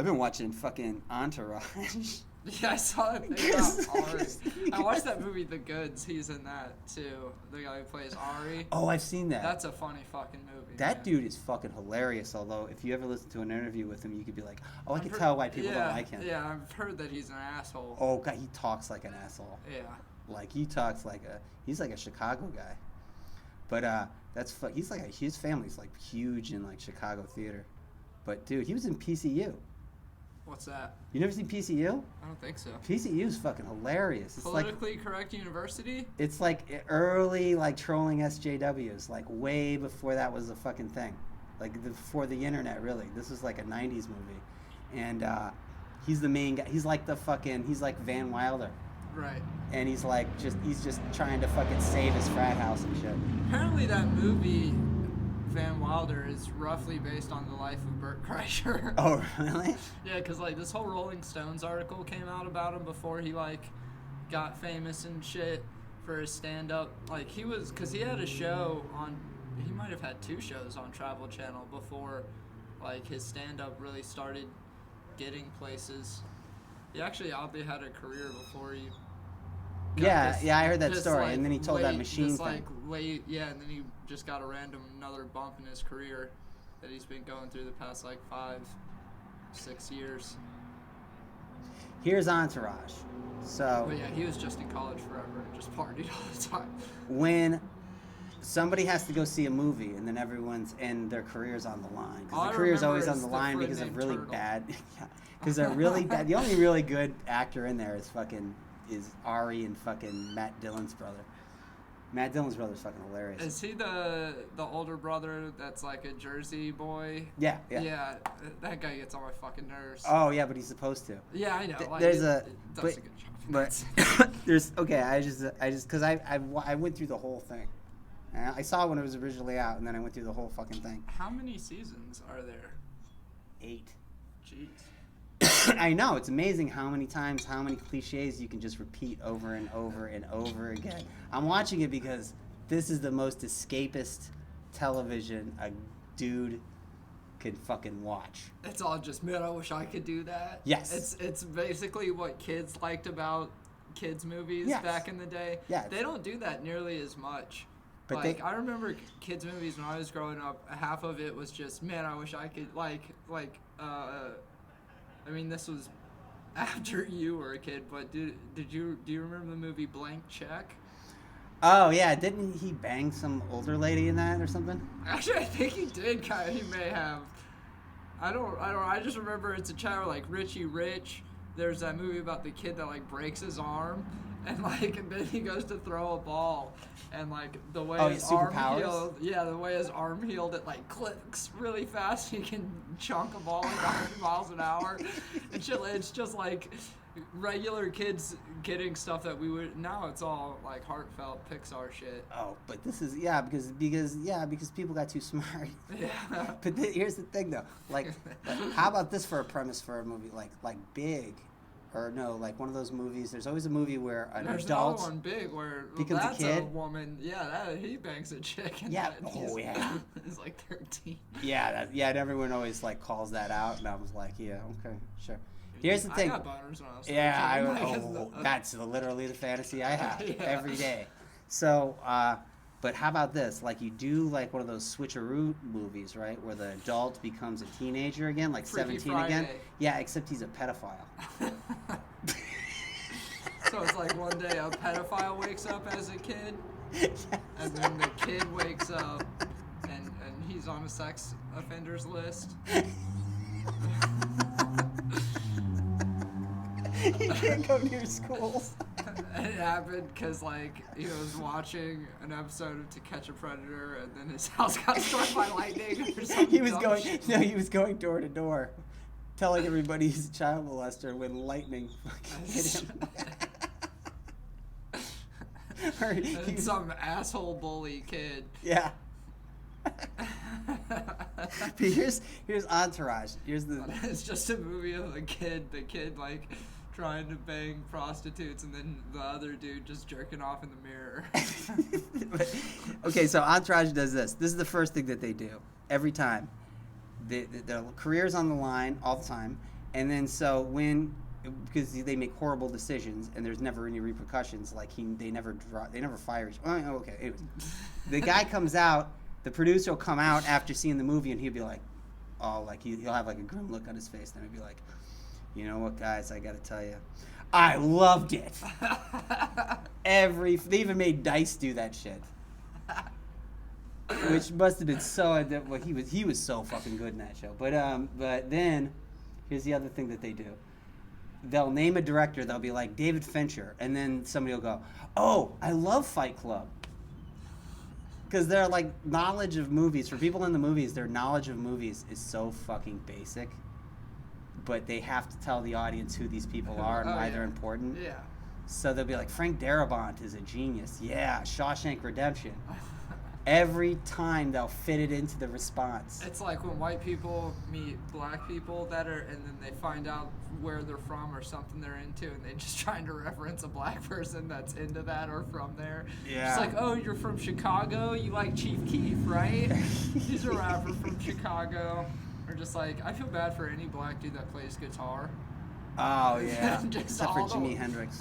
I've been watching fucking Entourage. Yeah, I saw that thing about Ari. I watched that movie, The Goods. He's in that, too. The guy who plays Ari. Oh, I've seen that. That's a funny fucking movie, That dude is fucking hilarious, although if you ever listen to an interview with him, you could be like, oh, I can tell why people don't like him. Yeah, I've heard that he's an asshole. Oh, God, he talks like an asshole. Yeah. Like, he talks like he's like a Chicago guy. But his family's like huge in like Chicago theater. But dude, he was in PCU. What's that? You never seen PCU? I don't think so. PCU is fucking hilarious. It's Politically Correct University? It's like early like trolling SJWs, like way before that was a fucking thing. Like before the internet, really. This was like a 90s movie. And he's the main guy. He's like Van Wilder. Right. And he's just trying to fucking save his frat house and shit. Apparently that movie Van Wilder is roughly based on the life of Bert Kreischer. Oh, really? Yeah, because like this whole Rolling Stones article came out about him before he like got famous and shit for his stand-up. Like because he had a show on, he might have had 2 shows on Travel Channel before like his stand-up really started getting places. He actually oddly had a career before he Yeah, I heard that story, and then he told that machine thing. And then he just got another bump in his career that he's been going through the past 5-6 years. Here's Entourage. So. But yeah, he was just in college forever and just partied all the time. When somebody has to go see a movie, and then their career's on the line. Because their career's always on the line because of really bad. Because they're really bad. The only really good actor in there is Ari and fucking Matt Dillon's brother. Matt Dillon's brother's fucking hilarious. Is he the older brother that's like a Jersey boy? Yeah. Yeah, that guy gets on my fucking nerves. Oh yeah, but he's supposed to. Yeah, I know. There's a good job. But there's I just because I went through the whole thing. And I saw it when it was originally out, and then I went through the whole fucking thing. How many seasons are there? 8. Jeez. I know, it's amazing how many cliches you can just repeat over and over and over again. I'm watching it because this is the most escapist television a dude could fucking watch. It's all just, man, I wish I could do that. Yes. It's basically what kids liked about kids movies back in the day. Yeah. They don't do that nearly as much. But I remember kids movies when I was growing up, half of it was just, man, I wish I could, I mean, this was after you were a kid, but do you remember the movie Blank Check? Oh yeah, didn't he bang some older lady in that or something? Actually, I think he did. He may have. I don't. I just remember it's a child like Richie Rich. There's that movie about the kid that breaks his arm, and then he goes to throw a ball, and the way his arm healed. Yeah, the way his arm healed, it clicks really fast. He can chunk a ball 100 miles an hour, and shit. It's just regular kids getting stuff that we would now. It's all heartfelt Pixar shit. Oh, but this is because people got too smart. Yeah. But here's the thing though, how about this for a premise for a movie like Big, or no, one of those movies. There's always a movie where there's adult another one, Big, where becomes that's a kid. A woman. Yeah, he bangs a chick. And yeah. He's 13. Yeah, and everyone always calls that out, and I was like, yeah, okay, sure. Here's the thing. I got boners when I was 13. That's literally the fantasy I have Yeah. every day. So, but how about this? You do one of those switcheroo movies, right? Where the adult becomes a teenager again, Freaky 17 Friday. again. Yeah, except he's a pedophile. So it's one day a pedophile wakes up as a kid, and then the kid wakes up and he's on a sex offenders list. He can't go near schools. It happened because he was watching an episode of To Catch a Predator, and then his house got struck by lightning or something. He was going door to door, telling everybody he's a child molester when lightning fucking hit him. And some asshole bully kid. Yeah. But here's Entourage. It's just a movie of the kid trying to bang prostitutes, and then the other dude just jerking off in the mirror. Okay, so Entourage does this. This is the first thing that they do every time. Their career's on the line all the time, And then because they make horrible decisions and there's never any repercussions, like they never fire each. Oh, okay. Anyways, the guy comes out. The producer will come out after seeing the movie and he'll be like, oh, like he'll have like a grim look on his face. And he'll be like, you know what, guys? I got to tell you, I loved it. They even made Dice do that shit, which must have been so. Well, he was so fucking good in that show. But then here's the other thing that they do. They'll name a director. They'll be like David Fincher, and then somebody will go, "Oh, I love Fight Club," because their like knowledge of movies for people in the movies, their knowledge of movies is so fucking basic. But they have to tell the audience who these people are and why they're important. Yeah. So they'll be like, Frank Darabont is a genius. Yeah, Shawshank Redemption. Every time they'll fit it into the response. It's like when white people meet black people and then they find out where they're from or something they're into, and they just trying to reference a black person that's into that or from there. Yeah. It's like, oh, you're from Chicago, you like Chief Keef, right? He's a rapper from Chicago. Or just like, I feel bad for any black dude that plays guitar. Oh, yeah. Except for Jimi Hendrix.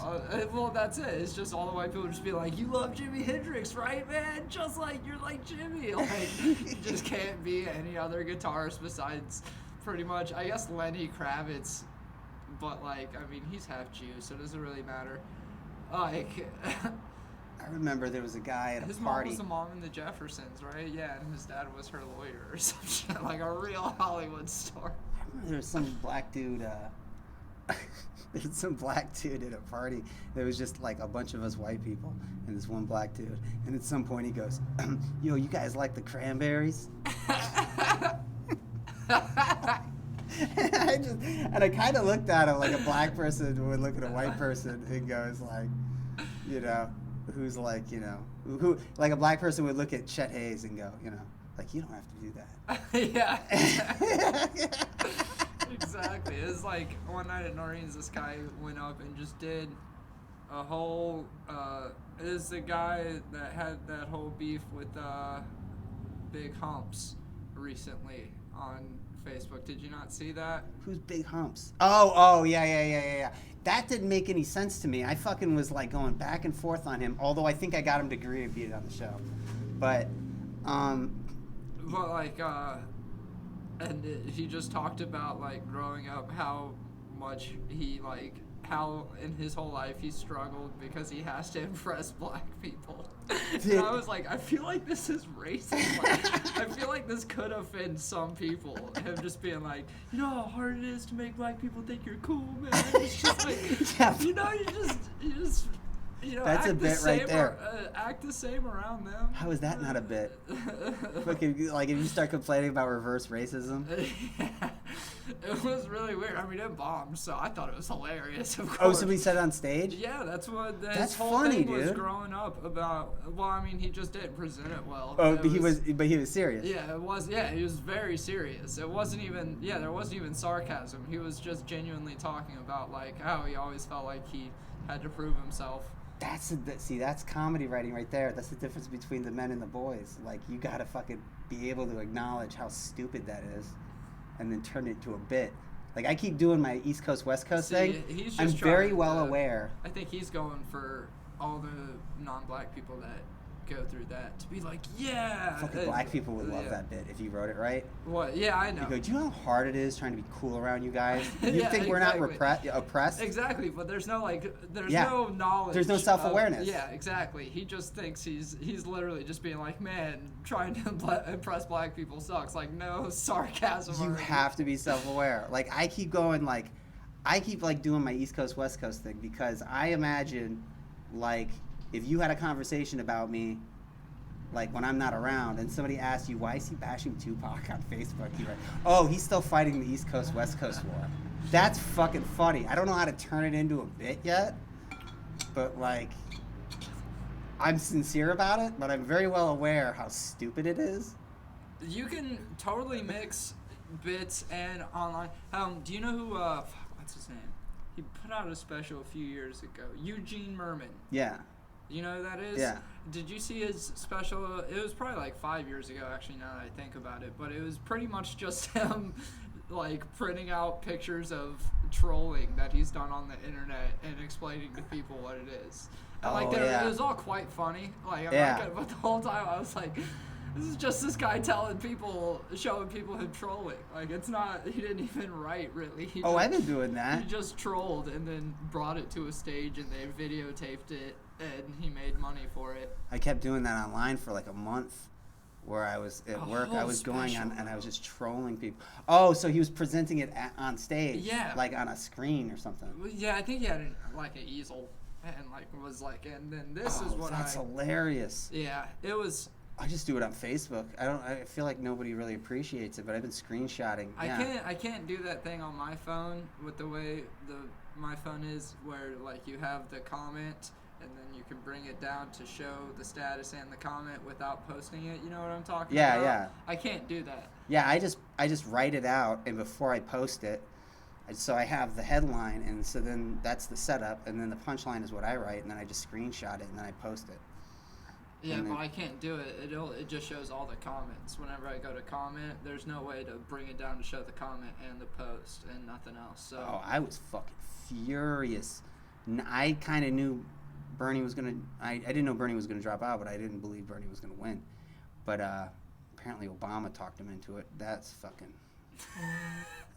Well, that's it. It's just all the white people just be like, you love Jimi Hendrix, right, man? Just like you're like Jimmy. Like, you just can't be any other guitarist besides pretty much, I guess, Lenny Kravitz. But, like, I mean, he's half Jew, so it doesn't really matter. Like... I remember there was a guy at a his party. His mom was the mom in the Jeffersons, right? Yeah, and his dad was her lawyer or some shit, like a real Hollywood star. I remember there was some black dude. There's some black dude at a party. There was just like a bunch of us white people and this one black dude. And at some point he goes, "Yo, you guys like the Cranberries?" And I kind of looked at him like a black person would look at a white person and goes like, you know. Who's like, you know, who like a black person would look at Chet Hayes and go, you know, like, you don't have to do that. Yeah. Exactly. It was like one night at Noreen's, this guy went up and just did a whole, it is the guy that had that whole beef with Big Humps recently on Facebook. Did you not see that? Who's Big Humps? Oh, yeah. That didn't make any sense to me. I fucking was like going back and forth on him, although I think I got him to agree and beat it on the show. But like, and he just talked about like growing up, how much he like, how in his whole life he struggled because he has to impress black people. And I was like, I feel like this is racist. Like, I feel like this could offend some people. Him just being like, you know how hard it is to make black people think you're cool, man. It's just like, yeah. you know, you just. You know, that's a bit right there. Act the same around them. How is that not a bit? Fucking, like, if you start complaining about reverse racism. Yeah. It was really weird. I mean, it bombed, so I thought it was hilarious. Of course. Oh, somebody said on stage? Yeah, that's what that's his whole funny, thing was dude. Growing up about. Well, I mean, he just didn't present it well. Oh, but he was serious. Yeah, it was. Yeah, he was very serious. It wasn't even. Yeah, there wasn't even sarcasm. He was just genuinely talking about like how he always felt like he had to prove himself. That's comedy writing right there. That's the difference between the men and the boys. Like, you gotta fucking be able to acknowledge how stupid that is, and then turn it into a bit. Like, I keep doing my East Coast West Coast thing. He's just I'm very well aware. I think he's going for all the non-black people that go through that to be like, yeah. Fucking black people would love that bit if you wrote it right. What? Yeah, I know. You go, do you know how hard it is trying to be cool around you guys? You think we're not oppressed? Exactly, but there's no no knowledge. There's no self-awareness. Yeah, exactly. He just thinks he's literally just being like, man, trying to impress black people sucks. Like, no sarcasm. You have to be self-aware. Like, I keep doing my East Coast West Coast thing because I imagine, like, if you had a conversation about me, like when I'm not around, and somebody asked you, why is he bashing Tupac on Facebook? You're like, oh, he's still fighting the East Coast West Coast war. That's fucking funny. I don't know how to turn it into a bit yet, but like, I'm sincere about it, but I'm very well aware how stupid it is. You can totally mix bits and online. Do you know who, what's his name? He put out a special a few years ago. Eugene Merman. Yeah. You know who that is? Yeah. Did you see his special? It was probably like 5 years ago, actually, now that I think about it. But it was pretty much just him like printing out pictures of trolling that he's done on the internet and explaining to people what it is. And like it was all quite funny. Like I'm not gonna, but the whole time I was like, this is just this guy showing people him trolling. Like it's not, he didn't even write really. I've been doing that. He just trolled and then brought it to a stage and they videotaped it and he made money for it. I kept doing that online for like a month. Where I was at work, I was going on and I was just trolling people. Oh, so he was presenting it on stage, like on a screen or something. Yeah, I think he had like an easel and like was like, and then this is what that's hilarious. Yeah, it was. I just do it on Facebook. I feel like nobody really appreciates it, but I've been screenshotting. I can't do that thing on my phone with the way my phone is, where like you have the comment. And then you can bring it down to show the status and the comment without posting it. You know what I'm talking about? Yeah. I can't do that. Yeah, I just write it out, and before I post it, so I have the headline, and so then that's the setup, and then the punchline is what I write, and then I just screenshot it, and then I post it. Yeah, but I can't do it. It just shows all the comments. Whenever I go to comment, there's no way to bring it down to show the comment and the post and nothing else. So. I was fucking furious. I kind of knew Bernie was gonna. I didn't know Bernie was gonna drop out, but I didn't believe Bernie was gonna win. But apparently Obama talked him into it. That's fucking.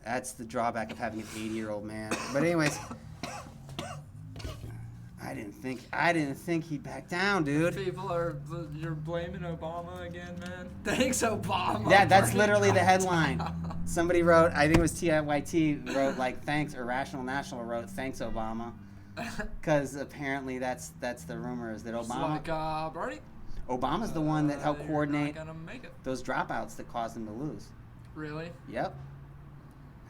That's the drawback of having an 80-year-old man. But anyways, I didn't think he'd back down, dude. You're blaming Obama again, man. Thanks, Obama. Yeah, that's literally the headline. Somebody wrote, I think it was TIYT wrote like thanks, or Rational National wrote thanks, Obama. Because apparently that's the rumor is that Obama. Like, Bernie? Obama's the one that helped coordinate those dropouts that caused him to lose. Really? Yep.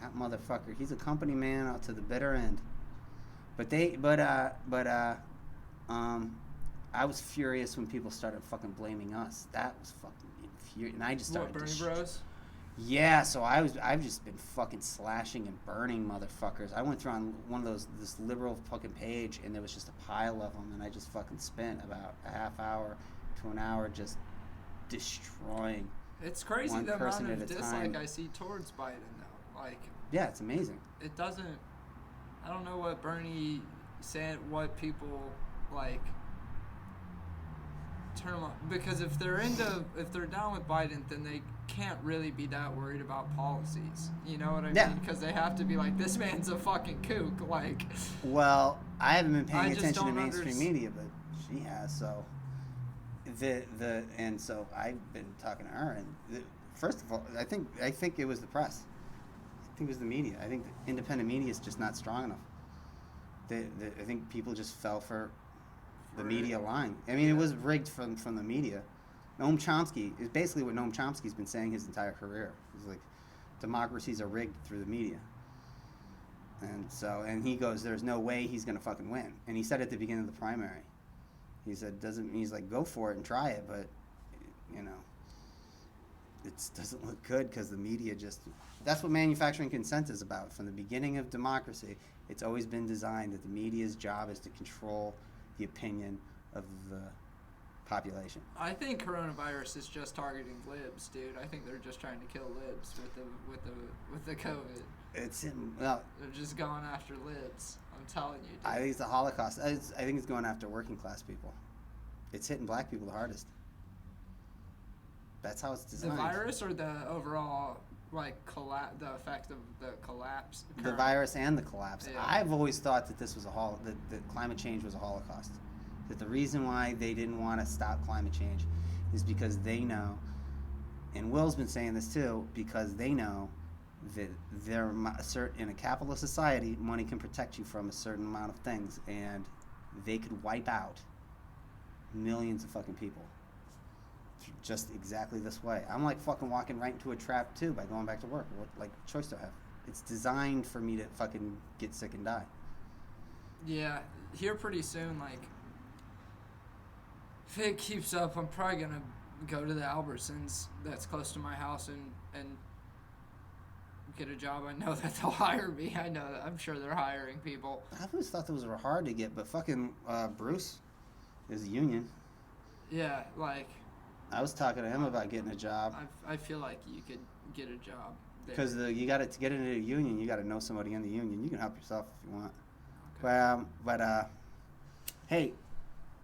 That motherfucker. He's a company man out to the bitter end. I was furious when people started fucking blaming us. That was fucking infuriating. And I just started. What, Bernie Bros? Yeah, so I've just been fucking slashing and burning motherfuckers. I went through on one of this liberal fucking page, and there was just a pile of them, and I just fucking spent about a half hour to an hour just destroying. It's crazy the amount of dislike I see towards Biden, though. Like. Yeah, it's amazing. It doesn't. I don't know what Bernie said. What people like. Turn them on, because if they're down with Biden, then they can't really be that worried about policies. You know what I mean? Because they have to be like, this man's a fucking kook. Like. Well, I haven't been paying attention to mainstream media, but she has. So. And so I've been talking to her, and first of all, I think it was the press. I think it was the media. I think the independent media is just not strong enough. I think people just fell for the media line. I mean, it was rigged from the media. Noam Chomsky is basically what Noam Chomsky's been saying his entire career. He's like, democracies are rigged through the media. And he goes, there's no way he's gonna fucking win. And he said at the beginning of the primary, he said, he's like, go for it and try it, but it doesn't look good because the media that's what manufacturing consent is about. From the beginning of democracy, it's always been designed that the media's job is to control the opinion of the population. I think coronavirus is just targeting libs, dude. I think they're just trying to kill libs with the COVID. They're just going after libs. I'm telling you, dude. I think it's the Holocaust. I think it's going after working class people. It's hitting black people the hardest. That's how it's designed. The virus or the overall the effect of the collapse? The virus and the collapse. Yeah. I've always thought that this was that climate change was a Holocaust. That the reason why they didn't want to stop climate change is because they know, and Will's been saying this too, because they know that in a capitalist society, money can protect you from a certain amount of things, and they could wipe out millions of fucking people. Just exactly this way. I'm like fucking walking right into a trap too by going back to work. What choice do I have? It's designed for me to fucking get sick and die. Yeah, here pretty soon, if it keeps up, I'm probably gonna go to the Albertsons that's close to my house and get a job. I know that they'll hire me. I know that. I'm sure they're hiring people. I always thought those were hard to get, but fucking Bruce is a union. Yeah, I was talking to him about getting a job. I feel like you could get a job. Because you got to get into a union, you got to know somebody in the union. You can help yourself if you want. Okay. But hey,